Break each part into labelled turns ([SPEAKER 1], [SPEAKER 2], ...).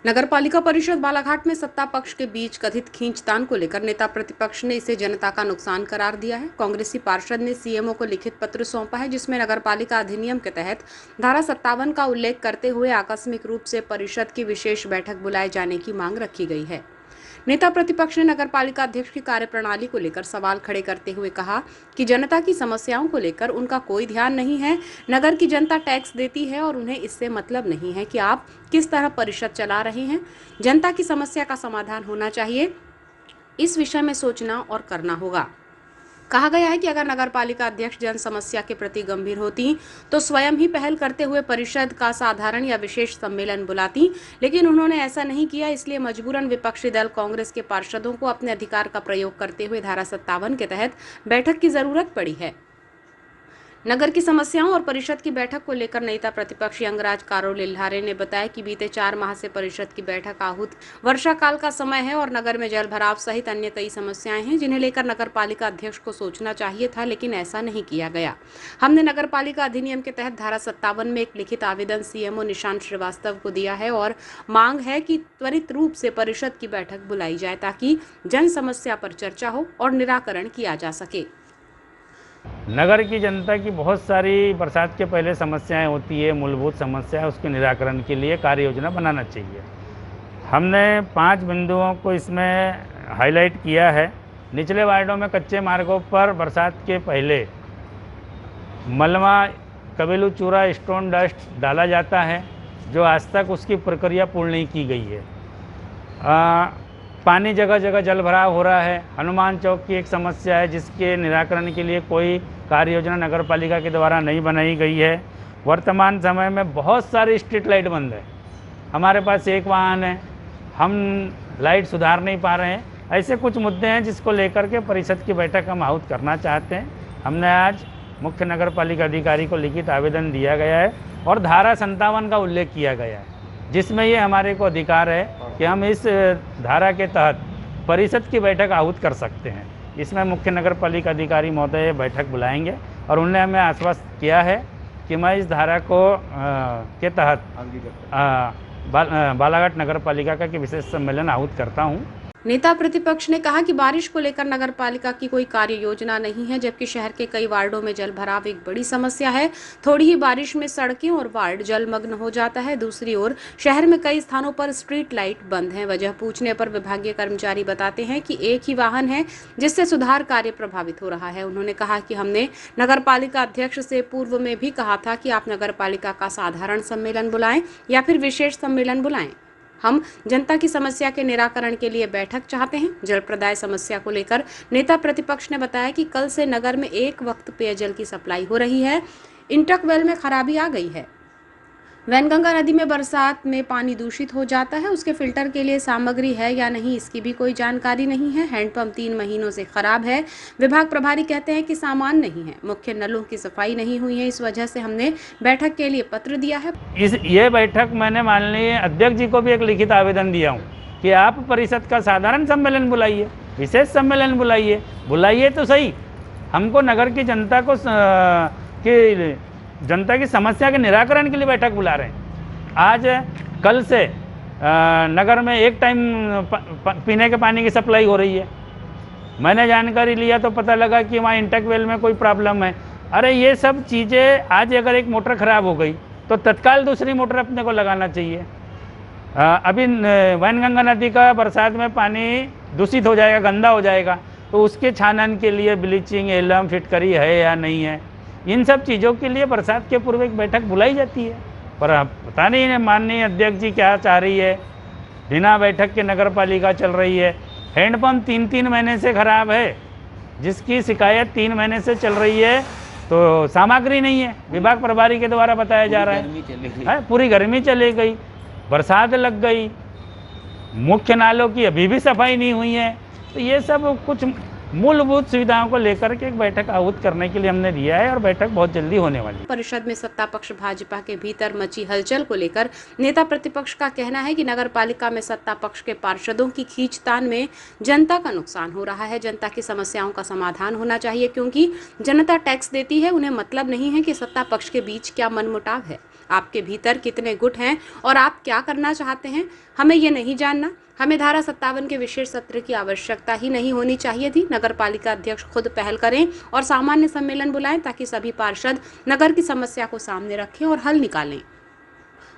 [SPEAKER 1] नगरपालिका परिषद बालाघाट में सत्ता पक्ष के बीच कथित खींचतान को लेकर नेता प्रतिपक्ष ने इसे जनता का नुकसान करार दिया है। कांग्रेसी पार्षद ने सीएमओ को लिखित पत्र सौंपा है, जिसमें नगरपालिका अधिनियम के तहत धारा 57 का उल्लेख करते हुए आकस्मिक रूप से परिषद की विशेष बैठक बुलाए जाने की मांग रखी गई है। नेता प्रतिपक्ष ने नगरपालिका अध्यक्ष की कार्यप्रणाली को लेकर सवाल खड़े करते हुए कहा कि जनता की समस्याओं को लेकर उनका कोई ध्यान नहीं है। नगर की जनता टैक्स देती है और उन्हें इससे मतलब नहीं है कि आप किस तरह परिषद चला रहे हैं। जनता की समस्या का समाधान होना चाहिए, इस विषय में सोचना और करना होगा। कहा गया है कि अगर नगरपालिका अध्यक्ष जन समस्या के प्रति गंभीर होती तो स्वयं ही पहल करते हुए परिषद का साधारण या विशेष सम्मेलन बुलाती, लेकिन उन्होंने ऐसा नहीं किया। इसलिए मजबूरन विपक्षी दल कांग्रेस के पार्षदों को अपने अधिकार का प्रयोग करते हुए धारा 57 के तहत बैठक की जरूरत पड़ी है। नगर की समस्याओं और परिषद की बैठक को लेकर नेता प्रतिपक्ष यंगराज कारो लिल्हारे ने बताया कि बीते 4 माह से परिषद की बैठक आहूत वर्षा काल का समय है और नगर में जल भराव सहित अन्य कई समस्याएं हैं, जिन्हें लेकर नगरपालिका अध्यक्ष को सोचना चाहिए था, लेकिन ऐसा नहीं किया गया। हमने नगरपालिका अधिनियम के तहत धारा 57 में एक लिखित आवेदन सीएमओ निशांत श्रीवास्तव को दिया है और मांग है कि त्वरित रूप से परिषद की बैठक बुलाई जाए ताकि जन समस्या पर चर्चा हो और निराकरण किया जा सके।
[SPEAKER 2] नगर की जनता की बहुत सारी बरसात के पहले समस्याएं होती है, मूलभूत समस्या है, उसके निराकरण के लिए कार्य योजना बनाना चाहिए। हमने 5 बिंदुओं को इसमें हाईलाइट किया है। निचले वार्डों में कच्चे मार्गों पर बरसात के पहले मलबा, कबीलू चूरा, स्टोन डस्ट डाला जाता है, जो आज तक उसकी प्रक्रिया पूर्ण नहीं की गई है। पानी जगह जगह जल भराव हो रहा है। हनुमान चौक की एक समस्या है, जिसके निराकरण के लिए कोई कार्य योजना नगरपालिका के द्वारा नहीं बनाई गई है। वर्तमान समय में बहुत सारी स्ट्रीट लाइट बंद है। हमारे पास एक वाहन है, हम लाइट सुधार नहीं पा रहे हैं। ऐसे कुछ मुद्दे हैं जिसको लेकर के परिषद की बैठक हम आहूत करना चाहते हैं। हमने आज मुख्य नगरपालिका अधिकारी को लिखित आवेदन दिया गया है और धारा 57 का उल्लेख किया गया है, जिसमें ये हमारे को अधिकार है कि हम इस धारा के तहत परिषद की बैठक आहूत कर सकते हैं। इसमें मुख्य नगरपालिका अधिकारी महोदय बैठक बुलाएंगे और उन्होंने हमें आश्वस्त किया है कि मैं इस धारा को के तहत बालाघाट नगरपालिका का विशेष सम्मेलन आहूत करता हूँ।
[SPEAKER 1] नेता प्रतिपक्ष ने कहा कि बारिश को लेकर नगरपालिका की कोई कार्य योजना नहीं है, जबकि शहर के कई वार्डों में जल भराव एक बड़ी समस्या है। थोड़ी ही बारिश में सड़कें और वार्ड जलमग्न हो जाता है। दूसरी ओर शहर में कई स्थानों पर स्ट्रीट लाइट बंद है। वजह पूछने पर विभागीय कर्मचारी बताते हैं कि एक ही वाहन है, जिससे सुधार कार्य प्रभावित हो रहा है। उन्होंने कहा कि हमने नगरपालिका अध्यक्ष से पूर्व में भी कहा था कि आप नगरपालिका का साधारण सम्मेलन बुलाएं या फिर विशेष सम्मेलन बुलाएं। हम जनता की समस्या के निराकरण के लिए बैठक चाहते हैं। जल प्रदाय समस्या को लेकर नेता प्रतिपक्ष ने बताया कि कल से नगर में एक वक्त पेयजल की सप्लाई हो रही है। इंटक वेल में खराबी आ गई है। वैनगंगा नदी में बरसात में पानी दूषित हो जाता है, उसके फिल्टर के लिए सामग्री है या नहीं, इसकी भी कोई जानकारी नहीं है। हैंडपंप 3 महीनों से खराब है। विभाग प्रभारी कहते हैं कि सामान नहीं है। मुख्य नलों की सफाई नहीं हुई है। इस वजह से हमने बैठक के लिए पत्र दिया है।
[SPEAKER 2] ये बैठक मैंने माननीय अध्यक्ष जी को भी एक लिखित आवेदन दिया हूँ कि आप परिषद का साधारण सम्मेलन बुलाइए, विशेष सम्मेलन बुलाइए तो सही। हमको नगर की जनता को जनता की समस्या के निराकरण के लिए बैठक बुला रहे हैं। आज कल से नगर में एक टाइम पीने के पानी की सप्लाई हो रही है। मैंने जानकारी लिया तो पता लगा कि वहाँ इंटक वेल में कोई प्रॉब्लम है। अरे ये सब चीज़ें, आज अगर एक मोटर ख़राब हो गई तो तत्काल दूसरी मोटर अपने को लगाना चाहिए। अभी वैनगंगा नदी का बरसात में पानी दूषित हो जाएगा, गंदा हो जाएगा, तो उसके छानन के लिए ब्लीचिंग एलम फिटकरी है या नहीं है, इन सब चीज़ों के लिए बरसात के पूर्व एक बैठक बुलाई जाती है। पर पता नहीं माननीय अध्यक्ष जी क्या चाह रही है। बिना बैठक के नगरपालिका चल रही है। हैंडपंप 3 महीने से ख़राब है, जिसकी शिकायत 3 महीने से चल रही है, तो सामग्री नहीं है। विभाग प्रभारी के द्वारा बताया जा रहा है पूरी गर्मी चली गई, बरसात लग गई, मुख्य नालों की अभी भी सफाई नहीं हुई है। तो ये सब कुछ मूलभूत सुविधाओं को लेकर के एक बैठक आहूत करने के लिए हमने दिया है और बैठक बहुत जल्दी होने वाली है।
[SPEAKER 1] परिषद में सत्ता पक्ष भाजपा के भीतर मची हलचल को लेकर नेता प्रतिपक्ष का कहना है कि नगर पालिका में सत्ता पक्ष के पार्षदों की खींचतान में जनता का नुकसान हो रहा है। जनता की समस्याओं का समाधान होना चाहिए, क्योंकि जनता टैक्स देती है। उन्हें मतलब नहीं है कि सत्ता पक्ष के बीच क्या मनमुटाव है, आपके भीतर कितने गुट हैं और आप क्या करना चाहते हैं, हमें ये नहीं जानना। हमें धारा 57 के विशेष सत्र की आवश्यकता ही नहीं होनी चाहिए थी। नगर पालिका अध्यक्ष खुद पहल करें और सामान्य सम्मेलन बुलाएं, ताकि सभी पार्षद नगर की समस्या को सामने रखें और हल निकालें।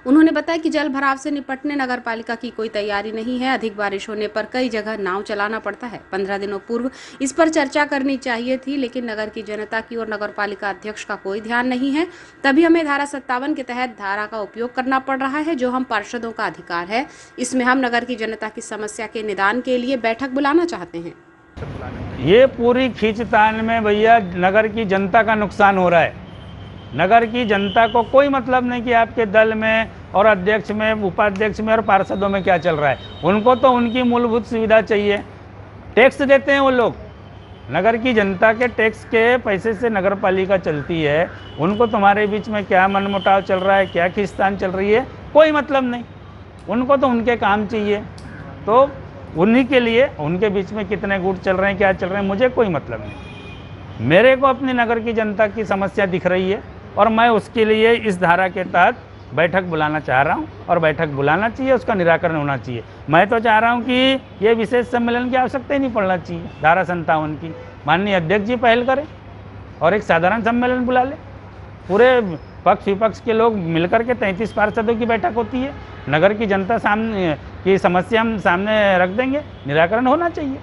[SPEAKER 1] उन्होंने बताया कि जल भराव से निपटने नगर पालिका की कोई तैयारी नहीं है। अधिक बारिश होने पर कई जगह नाव चलाना पड़ता है। 15 दिनों पूर्व इस पर चर्चा करनी चाहिए थी, लेकिन नगर की जनता की और नगर पालिका अध्यक्ष का कोई ध्यान नहीं है। तभी हमें धारा 57 के तहत धारा का उपयोग करना पड़ रहा है, जो हम पार्षदों का अधिकार है। इसमें हम नगर की जनता की समस्या के निदान के लिए बैठक बुलाना चाहते हैं।
[SPEAKER 2] ये पूरी खींचतान में भैया नगर की जनता का नुकसान हो रहा है। नगर की जनता को कोई मतलब नहीं कि आपके दल में और अध्यक्ष में, उपाध्यक्ष में और पार्षदों में क्या चल रहा है। उनको तो उनकी मूलभूत सुविधा चाहिए। टैक्स देते हैं वो लोग, नगर की जनता के टैक्स के पैसे से नगर पालिका चलती है। उनको तुम्हारे बीच में क्या मनमुटाव चल रहा है, क्या खींचतान चल रही है, कोई मतलब नहीं। उनको तो उनके काम चाहिए, तो उन्हीं के लिए उनके बीच में कितने गुट चल रहे हैं, क्या चल रहे हैं, मुझे कोई मतलब नहीं। मेरे को अपनी नगर की जनता की समस्या दिख रही है और मैं उसके लिए इस धारा के तहत बैठक बुलाना चाह रहा हूं और बैठक बुलाना चाहिए, उसका निराकरण होना चाहिए। मैं तो चाह रहा हूं कि ये विशेष सम्मेलन की आवश्यकता ही नहीं पड़ना चाहिए। धारा 57 की माननीय अध्यक्ष जी पहल करें और एक साधारण सम्मेलन बुला ले। पूरे पक्ष विपक्ष के लोग मिलकर के 33 पार्षदों की बैठक होती है। नगर की जनता सामने की समस्या हम सामने रख देंगे, निराकरण होना चाहिए।